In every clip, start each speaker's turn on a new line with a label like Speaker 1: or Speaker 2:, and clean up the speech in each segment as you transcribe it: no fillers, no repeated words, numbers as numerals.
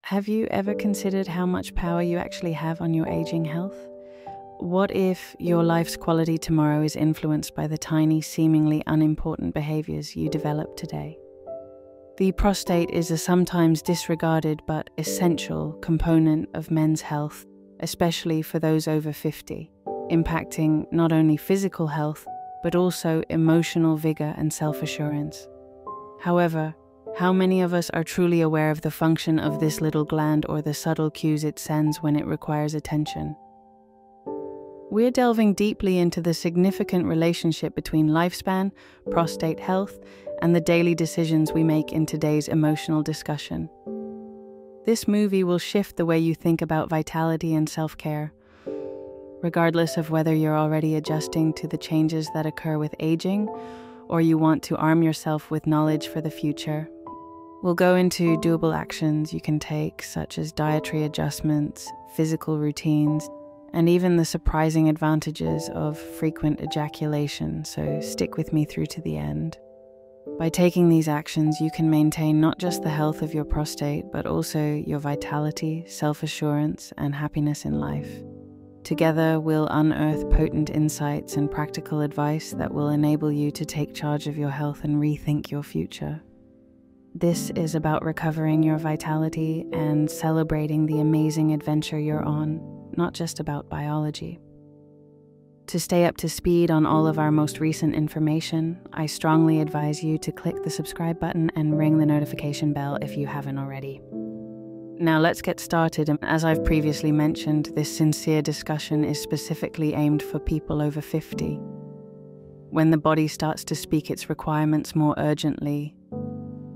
Speaker 1: Have you ever considered how much power you actually have on your aging health? What if your life's quality tomorrow is influenced by the tiny, seemingly unimportant behaviors you develop today? The prostate is a sometimes disregarded but essential component of men's health, especially for those over 50, impacting not only physical health, but also emotional vigor and self-assurance. However, how many of us are truly aware of the function of this little gland or the subtle cues it sends when it requires attention? We're delving deeply into the significant relationship between lifespan, prostate health, and the daily decisions we make in today's emotional discussion. This movie will shift the way you think about vitality and self-care, regardless of whether you're already adjusting to the changes that occur with aging or you want to arm yourself with knowledge for the future. We'll go into doable actions you can take, such as dietary adjustments, physical routines, and even the surprising advantages of frequent ejaculation, so stick with me through to the end. By taking these actions, you can maintain not just the health of your prostate, but also your vitality, self-assurance, and happiness in life. Together, we'll unearth potent insights and practical advice that will enable you to take charge of your health and rethink your future. This is about recovering your vitality and celebrating the amazing adventure you're on, not just about biology. To stay up to speed on all of our most recent information, I strongly advise you to click the subscribe button and ring the notification bell if you haven't already. Now let's get started. As I've previously mentioned, this sincere discussion is specifically aimed for people over 50. When the body starts to speak its requirements more urgently,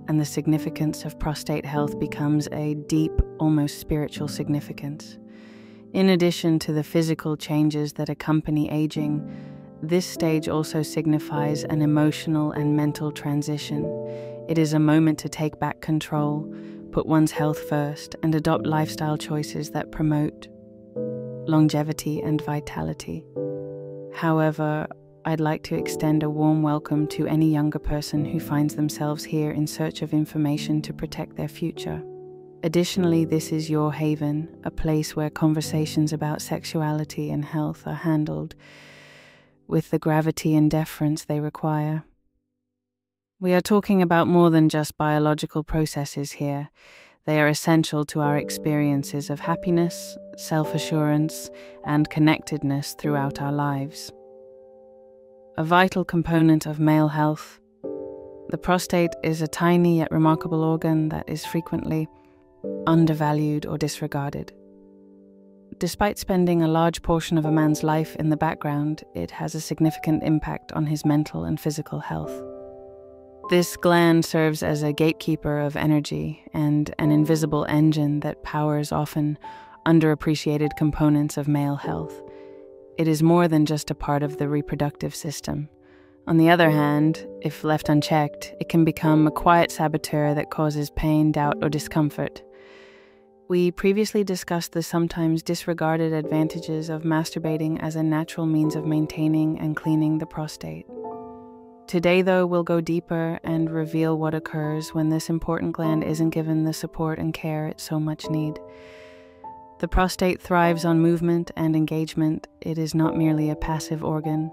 Speaker 1: and the significance of prostate health becomes a deep, almost spiritual significance. In addition to the physical changes that accompany aging, this stage also signifies an emotional and mental transition. It is a moment to take back control, put one's health first, and adopt lifestyle choices that promote longevity and vitality. However, I'd like to extend a warm welcome to any younger person who finds themselves here in search of information to protect their future. Additionally, this is your haven, a place where conversations about sexuality and health are handled with the gravity and deference they require. We are talking about more than just biological processes here. They are essential to our experiences of happiness, self-assurance, and connectedness throughout our lives. A vital component of male health, the prostate is a tiny yet remarkable organ that is frequently undervalued or disregarded. Despite spending a large portion of a man's life in the background, it has a significant impact on his mental and physical health. This gland serves as a gatekeeper of energy and an invisible engine that powers often underappreciated components of male health. It is more than just a part of the reproductive system. On the other hand, if left unchecked, it can become a quiet saboteur that causes pain, doubt, or discomfort. We previously discussed the sometimes disregarded advantages of masturbating as a natural means of maintaining and cleaning the prostate. Today, though, we'll go deeper and reveal what occurs when this important gland isn't given the support and care it so much needs. The prostate thrives on movement and engagement. It is not merely a passive organ.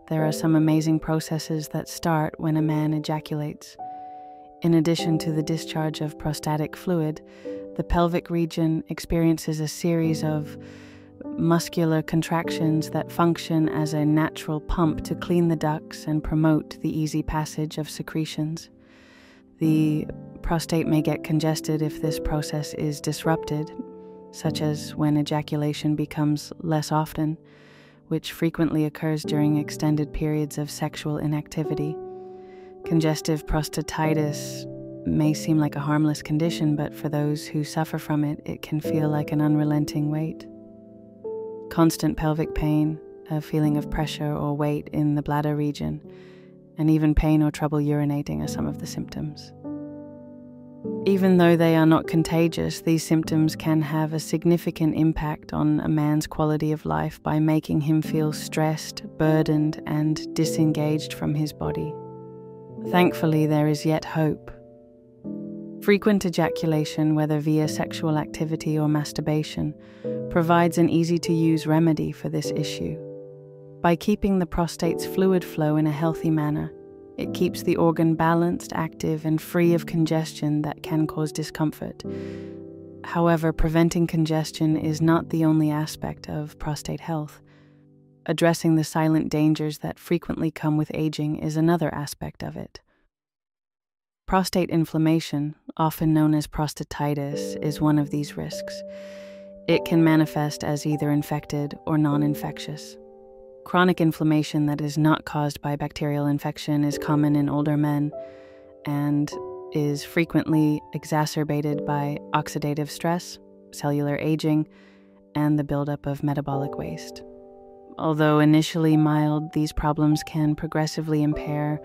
Speaker 1: There are some amazing processes that start when a man ejaculates. In addition to the discharge of prostatic fluid, the pelvic region experiences a series of muscular contractions that function as a natural pump to clean the ducts and promote the easy passage of secretions. The prostate may get congested if this process is disrupted, such as when ejaculation becomes less often, which frequently occurs during extended periods of sexual inactivity. Congestive prostatitis may seem like a harmless condition, but for those who suffer from it, it can feel like an unrelenting weight. Constant pelvic pain, a feeling of pressure or weight in the bladder region, and even pain or trouble urinating are some of the symptoms. Even though they are not contagious, these symptoms can have a significant impact on a man's quality of life by making him feel stressed, burdened, and disengaged from his body. Thankfully, there is yet hope. Frequent ejaculation, whether via sexual activity or masturbation, provides an easy-to-use remedy for this issue. By keeping the prostate's fluid flow in a healthy manner, it keeps the organ balanced, active, and free of congestion that can cause discomfort. However, preventing congestion is not the only aspect of prostate health. Addressing the silent dangers that frequently come with aging is another aspect of it. Prostate inflammation, often known as prostatitis, is one of these risks. It can manifest as either infected or non-infectious. Chronic inflammation that is not caused by bacterial infection is common in older men and is frequently exacerbated by oxidative stress, cellular aging, and the buildup of metabolic waste. Although initially mild, these problems can progressively impair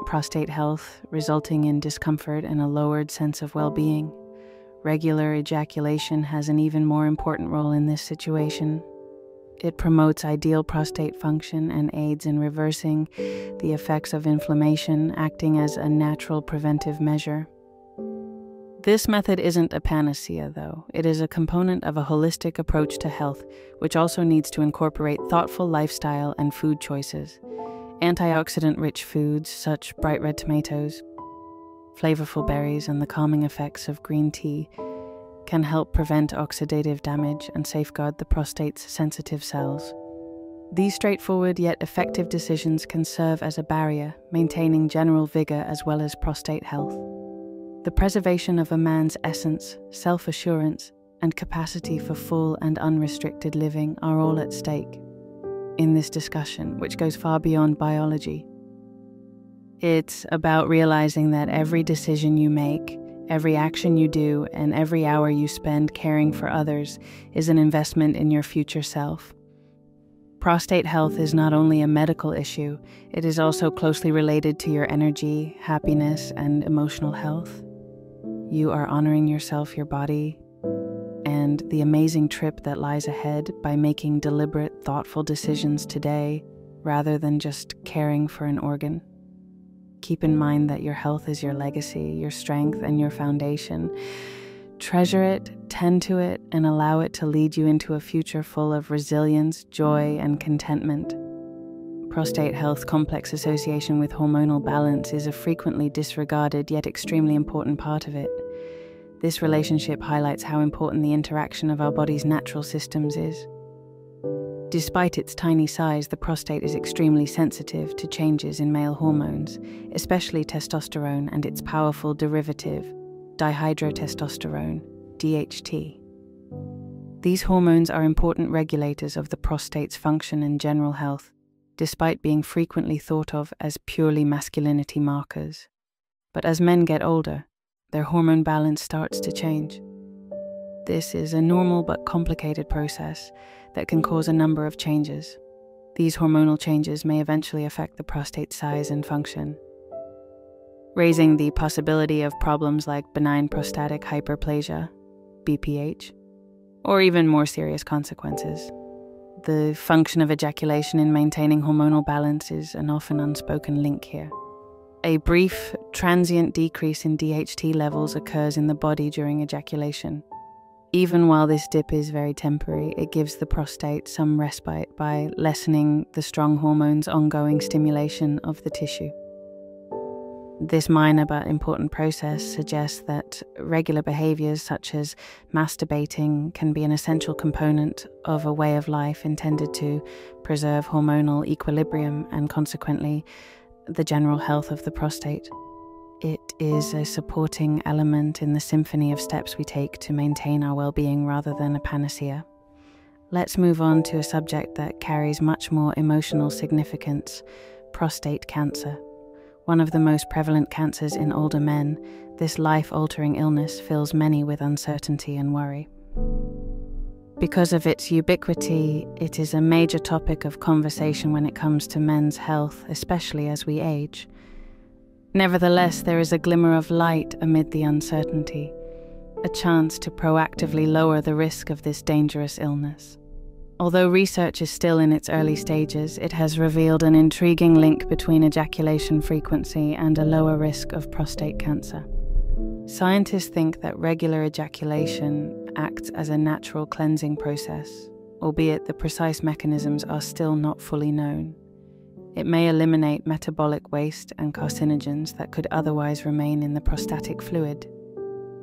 Speaker 1: prostate health, resulting in discomfort and a lowered sense of well-being. Regular ejaculation has an even more important role in this situation. It promotes ideal prostate function and aids in reversing the effects of inflammation, acting as a natural preventive measure. This method isn't a panacea, though. It is a component of a holistic approach to health, which also needs to incorporate thoughtful lifestyle and food choices. Antioxidant-rich foods such bright red tomatoes, flavorful berries, and the calming effects of green tea can help prevent oxidative damage and safeguard the prostate's sensitive cells. These straightforward yet effective decisions can serve as a barrier, maintaining general vigor as well as prostate health. The preservation of a man's essence, self-assurance, and capacity for full and unrestricted living are all at stake in this discussion, which goes far beyond biology. It's about realizing that every decision you make, every action you do, and every hour you spend caring for others is an investment in your future self. Prostate health is not only a medical issue, it is also closely related to your energy, happiness, and emotional health. You are honoring yourself, your body, and the amazing trip that lies ahead by making deliberate, thoughtful decisions today rather than just caring for an organ. Keep in mind that your health is your legacy, your strength, and your foundation. Treasure it, tend to it, and allow it to lead you into a future full of resilience, joy, and contentment. Prostate health's complex association with hormonal balance is a frequently disregarded yet extremely important part of it. This relationship highlights how important the interaction of our body's natural systems is. Despite its tiny size, the prostate is extremely sensitive to changes in male hormones, especially testosterone and its powerful derivative, dihydrotestosterone, DHT. These hormones are important regulators of the prostate's function and general health, despite being frequently thought of as purely masculinity markers. But as men get older, their hormone balance starts to change. This is a normal but complicated process that can cause a number of changes. These hormonal changes may eventually affect the prostate size and function, raising the possibility of problems like benign prostatic hyperplasia, BPH, or even more serious consequences. The function of ejaculation in maintaining hormonal balance is an often unspoken link here. A brief, transient decrease in DHT levels occurs in the body during ejaculation. Even while this dip is very temporary, it gives the prostate some respite by lessening the strong hormone's ongoing stimulation of the tissue. This minor but important process suggests that regular behaviors such as masturbating can be an essential component of a way of life intended to preserve hormonal equilibrium and consequently the general health of the prostate. It is a supporting element in the symphony of steps we take to maintain our well-being rather than a panacea. Let's move on to a subject that carries much more emotional significance: prostate cancer. One of the most prevalent cancers in older men, this life-altering illness fills many with uncertainty and worry. Because of its ubiquity, it is a major topic of conversation when it comes to men's health, especially as we age. Nevertheless, there is a glimmer of light amid the uncertainty, a chance to proactively lower the risk of this dangerous illness. Although research is still in its early stages, it has revealed an intriguing link between ejaculation frequency and a lower risk of prostate cancer. Scientists think that regular ejaculation acts as a natural cleansing process, albeit the precise mechanisms are still not fully known. It may eliminate metabolic waste and carcinogens that could otherwise remain in the prostatic fluid,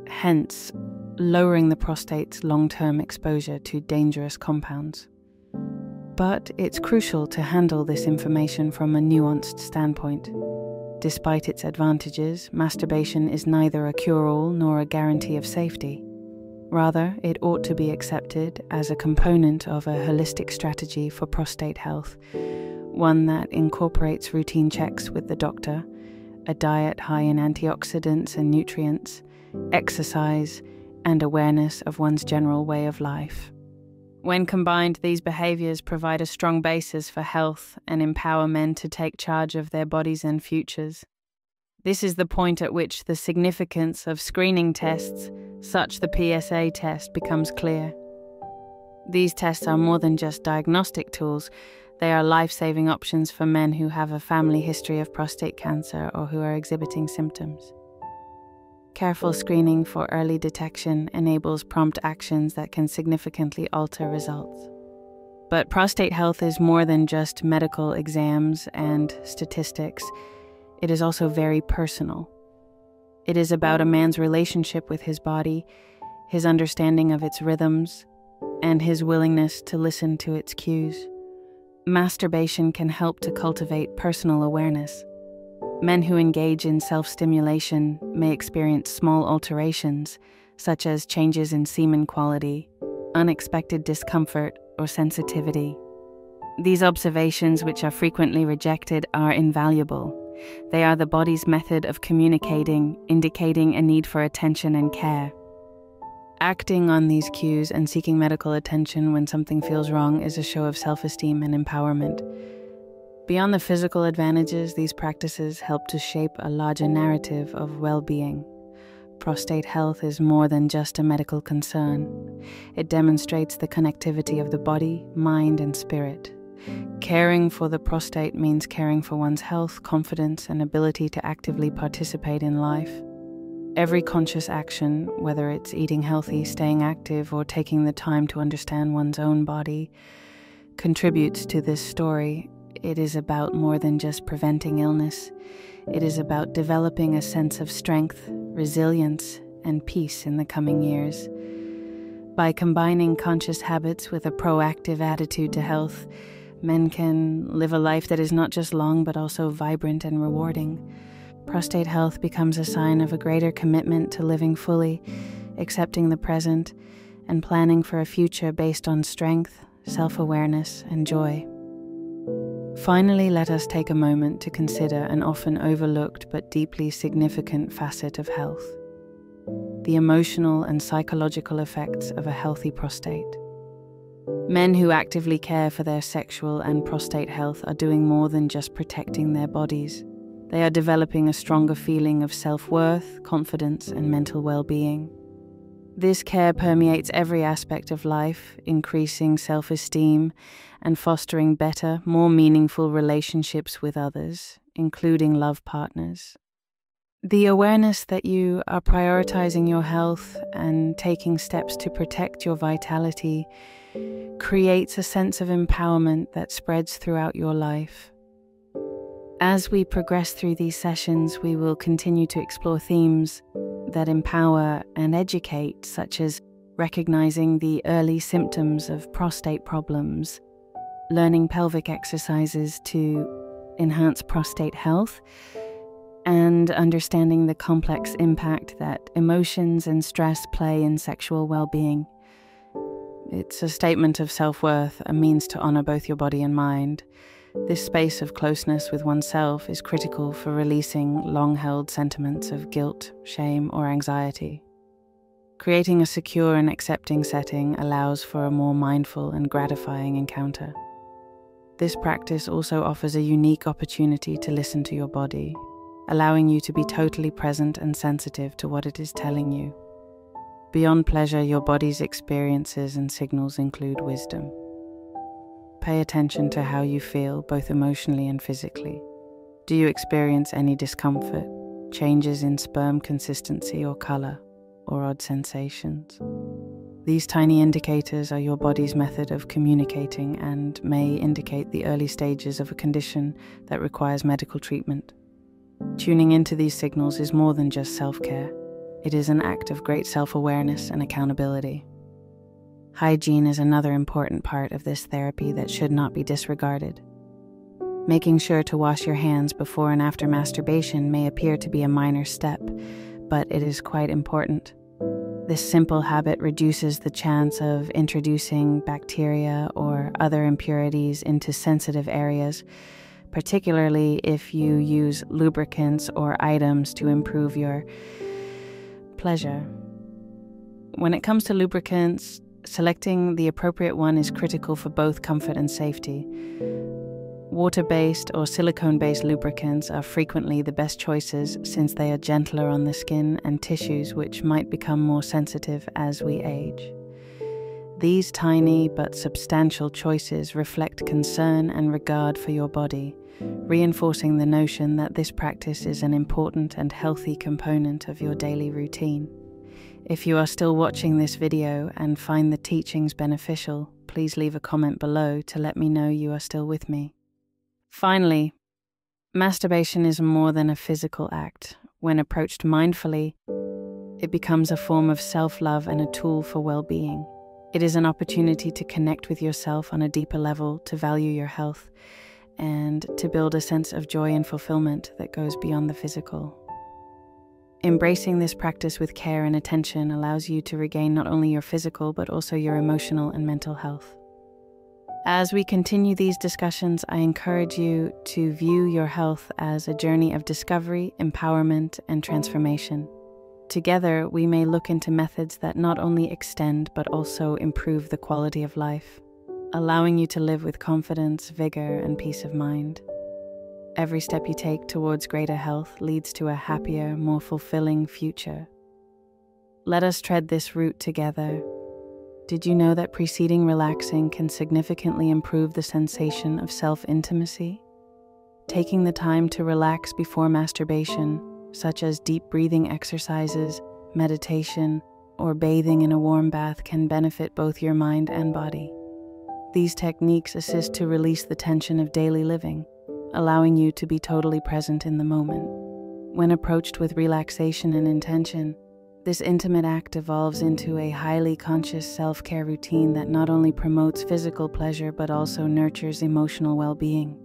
Speaker 1: hence lowering the prostate's long-term exposure to dangerous compounds. But it's crucial to handle this information from a nuanced standpoint. Despite its advantages, masturbation is neither a cure-all nor a guarantee of safety. Rather, it ought to be accepted as a component of a holistic strategy for prostate health, one that incorporates routine checks with the doctor, a diet high in antioxidants and nutrients, exercise, and awareness of one's general way of life. When combined, these behaviors provide a strong basis for health and empower men to take charge of their bodies and futures. This is the point at which the significance of screening tests, such the PSA test, becomes clear. These tests are more than just diagnostic tools. They are life-saving options for men who have a family history of prostate cancer or who are exhibiting symptoms. Careful screening for early detection enables prompt actions that can significantly alter results. But prostate health is more than just medical exams and statistics. It is also very personal. It is about a man's relationship with his body, his understanding of its rhythms, and his willingness to listen to its cues. Masturbation can help to cultivate personal awareness. Men who engage in self-stimulation may experience small alterations, such as changes in semen quality, unexpected discomfort, or sensitivity. These observations, which are frequently rejected, are invaluable. They are the body's method of communicating, indicating a need for attention and care. Acting on these cues and seeking medical attention when something feels wrong is a show of self-esteem and empowerment. Beyond the physical advantages, these practices help to shape a larger narrative of well-being. Prostate health is more than just a medical concern. It demonstrates the connectivity of the body, mind, and spirit. Caring for the prostate means caring for one's health, confidence, and ability to actively participate in life. Every conscious action, whether it's eating healthy, staying active, or taking the time to understand one's own body, contributes to this story. It is about more than just preventing illness. It is about developing a sense of strength, resilience, and peace in the coming years. By combining conscious habits with a proactive attitude to health, men can live a life that is not just long but also vibrant and rewarding. Prostate health becomes a sign of a greater commitment to living fully, accepting the present, and planning for a future based on strength, self-awareness, and joy. Finally, let us take a moment to consider an often overlooked but deeply significant facet of health: the emotional and psychological effects of a healthy prostate. Men who actively care for their sexual and prostate health are doing more than just protecting their bodies. They are developing a stronger feeling of self-worth, confidence, and mental well-being. This care permeates every aspect of life, increasing self-esteem and fostering better, more meaningful relationships with others, including love partners. The awareness that you are prioritizing your health and taking steps to protect your vitality creates a sense of empowerment that spreads throughout your life. As we progress through these sessions, we will continue to explore themes that empower and educate, such as recognizing the early symptoms of prostate problems, learning pelvic exercises to enhance prostate health, and understanding the complex impact that emotions and stress play in sexual well-being. It's a statement of self-worth, a means to honor both your body and mind. This space of closeness with oneself is critical for releasing long-held sentiments of guilt, shame, or anxiety. Creating a secure and accepting setting allows for a more mindful and gratifying encounter. This practice also offers a unique opportunity to listen to your body, allowing you to be totally present and sensitive to what it is telling you. Beyond pleasure, your body's experiences and signals include wisdom. Pay attention to how you feel, both emotionally and physically. Do you experience any discomfort, changes in sperm consistency or color, or odd sensations. These tiny indicators are your body's method of communicating and may indicate the early stages of a condition that requires medical treatment. Tuning into these signals is more than just self-care. It is an act of great self-awareness and accountability. Hygiene is another important part of this therapy that should not be disregarded. Making sure to wash your hands before and after masturbation may appear to be a minor step, but it is quite important. This simple habit reduces the chance of introducing bacteria or other impurities into sensitive areas, particularly if you use lubricants or items to improve your pleasure. When it comes to lubricants, selecting the appropriate one is critical for both comfort and safety. Water-based or silicone-based lubricants are frequently the best choices since they are gentler on the skin and tissues, which might become more sensitive as we age. These tiny but substantial choices reflect concern and regard for your body, reinforcing the notion that this practice is an important and healthy component of your daily routine. If you are still watching this video and find the teachings beneficial, please leave a comment below to let me know you are still with me. Finally, masturbation is more than a physical act. When approached mindfully, it becomes a form of self-love and a tool for well-being. It is an opportunity to connect with yourself on a deeper level, to value your health, and to build a sense of joy and fulfillment that goes beyond the physical. Embracing this practice with care and attention allows you to regain not only your physical but also your emotional and mental health. As we continue these discussions, I encourage you to view your health as a journey of discovery, empowerment, and transformation. Together, we may look into methods that not only extend but also improve the quality of life, allowing you to live with confidence, vigor, and peace of mind. Every step you take towards greater health leads to a happier, more fulfilling future. Let us tread this route together. Did you know that preceding relaxing can significantly improve the sensation of self-intimacy? Taking the time to relax before masturbation, such as deep breathing exercises, meditation, or bathing in a warm bath, can benefit both your mind and body. These techniques assist to release the tension of daily living, allowing you to be totally present in the moment. When approached with relaxation and intention, this intimate act evolves into a highly conscious self-care routine that not only promotes physical pleasure but also nurtures emotional well-being.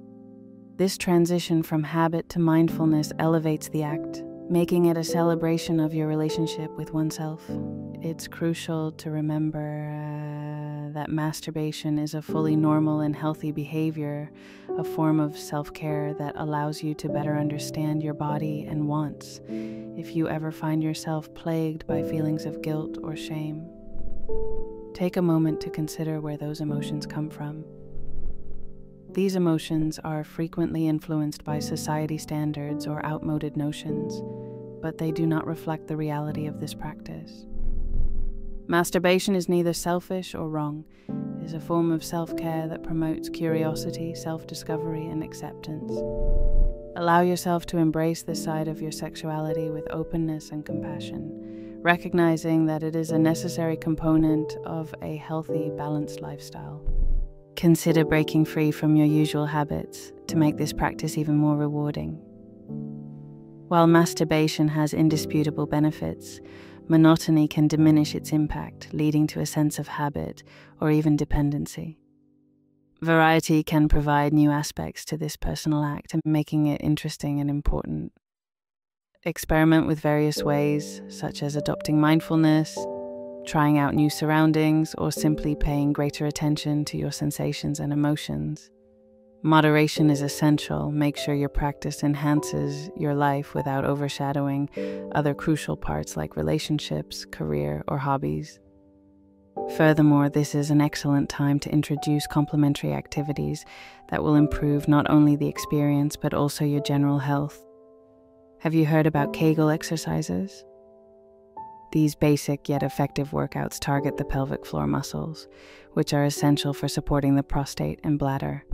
Speaker 1: This transition from habit to mindfulness elevates the act, making it a celebration of your relationship with oneself. It's crucial to remember that masturbation is a fully normal and healthy behavior, a form of self-care that allows you to better understand your body and wants. If you ever find yourself plagued by feelings of guilt or shame, take a moment to consider where those emotions come from. These emotions are frequently influenced by society standards or outmoded notions, but they do not reflect the reality of this practice. Masturbation is neither selfish or wrong. It is a form of self-care that promotes curiosity, self-discovery, and acceptance. Allow yourself to embrace this side of your sexuality with openness and compassion, recognizing that it is a necessary component of a healthy, balanced lifestyle. Consider breaking free from your usual habits to make this practice even more rewarding. While masturbation has indisputable benefits, monotony can diminish its impact, leading to a sense of habit or even dependency. Variety can provide new aspects to this personal act, making it interesting and important. Experiment with various ways, such as adopting mindfulness, trying out new surroundings, or simply paying greater attention to your sensations and emotions. Moderation is essential. Make sure your practice enhances your life without overshadowing other crucial parts like relationships, career, or hobbies. Furthermore, this is an excellent time to introduce complementary activities that will improve not only the experience but also your general health. Have you heard about Kegel exercises? These basic yet effective workouts target the pelvic floor muscles, which are essential for supporting the prostate and bladder.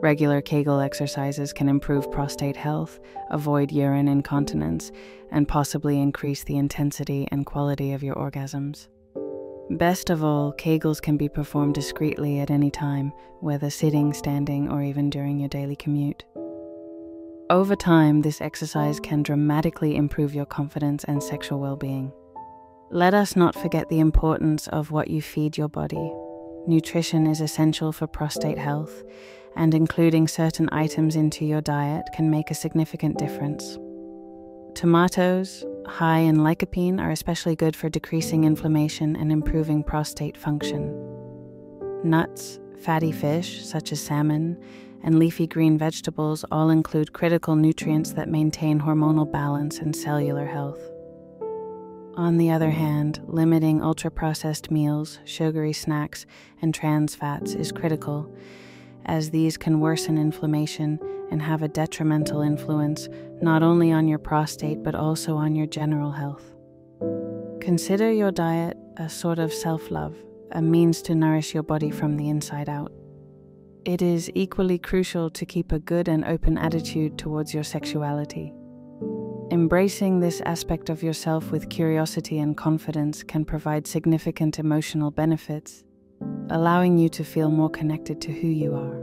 Speaker 1: Regular Kegel exercises can improve prostate health, avoid urine incontinence, and possibly increase the intensity and quality of your orgasms. Best of all, Kegels can be performed discreetly at any time, whether sitting, standing, or even during your daily commute. Over time, this exercise can dramatically improve your confidence and sexual well-being. Let us not forget the importance of what you feed your body. Nutrition is essential for prostate health, and including certain items into your diet can make a significant difference. Tomatoes, high in lycopene, are especially good for decreasing inflammation and improving prostate function. Nuts, fatty fish, such as salmon, and leafy green vegetables all include critical nutrients that maintain hormonal balance and cellular health. On the other hand, limiting ultra-processed meals, sugary snacks, and trans fats is critical, as these can worsen inflammation and have a detrimental influence not only on your prostate but also on your general health. Consider your diet a sort of self-love, a means to nourish your body from the inside out. It is equally crucial to keep a good and open attitude towards your sexuality. Embracing this aspect of yourself with curiosity and confidence can provide significant emotional benefits, allowing you to feel more connected to who you are.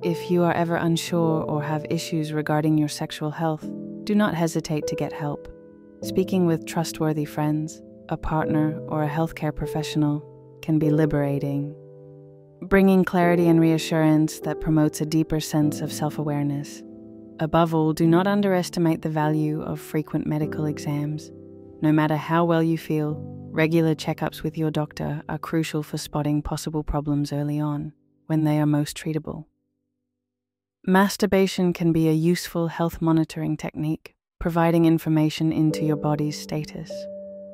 Speaker 1: If you are ever unsure or have issues regarding your sexual health, do not hesitate to get help. Speaking with trustworthy friends, a partner, or a healthcare professional can be liberating, bringing clarity and reassurance that promotes a deeper sense of self-awareness. Above all, do not underestimate the value of frequent medical exams. No matter how well you feel, regular checkups with your doctor are crucial for spotting possible problems early on, when they are most treatable. Masturbation can be a useful health monitoring technique, providing information into your body's status.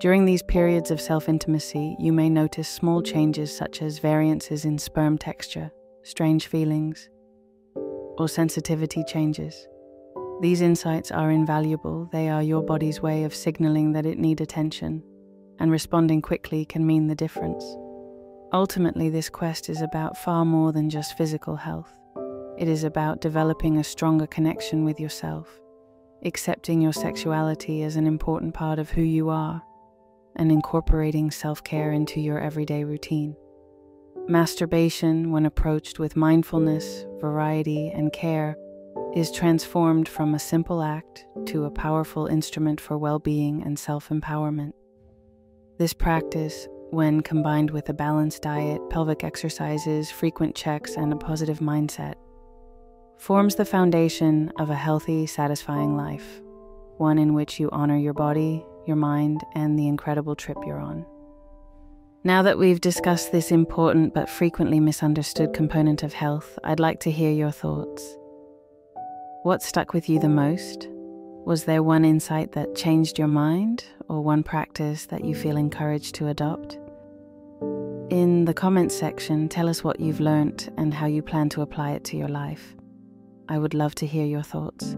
Speaker 1: During these periods of self-intimacy, you may notice small changes such as variances in sperm texture, strange feelings, or sensitivity changes. These insights are invaluable. They are your body's way of signaling that it needs attention, and responding quickly can mean the difference. Ultimately, this quest is about far more than just physical health. It is about developing a stronger connection with yourself, accepting your sexuality as an important part of who you are, and incorporating self-care into your everyday routine. Masturbation, when approached with mindfulness, variety, and care, is transformed from a simple act to a powerful instrument for well-being and self-empowerment. This practice, when combined with a balanced diet, pelvic exercises, frequent checks, and a positive mindset, forms the foundation of a healthy, satisfying life, one in which you honor your body, your mind, and the incredible trip you're on. Now that we've discussed this important but frequently misunderstood component of health, I'd like to hear your thoughts. What stuck with you the most? Was there one insight that changed your mind, or one practice that you feel encouraged to adopt? In the comments section, tell us what you've learnt and how you plan to apply it to your life. I would love to hear your thoughts.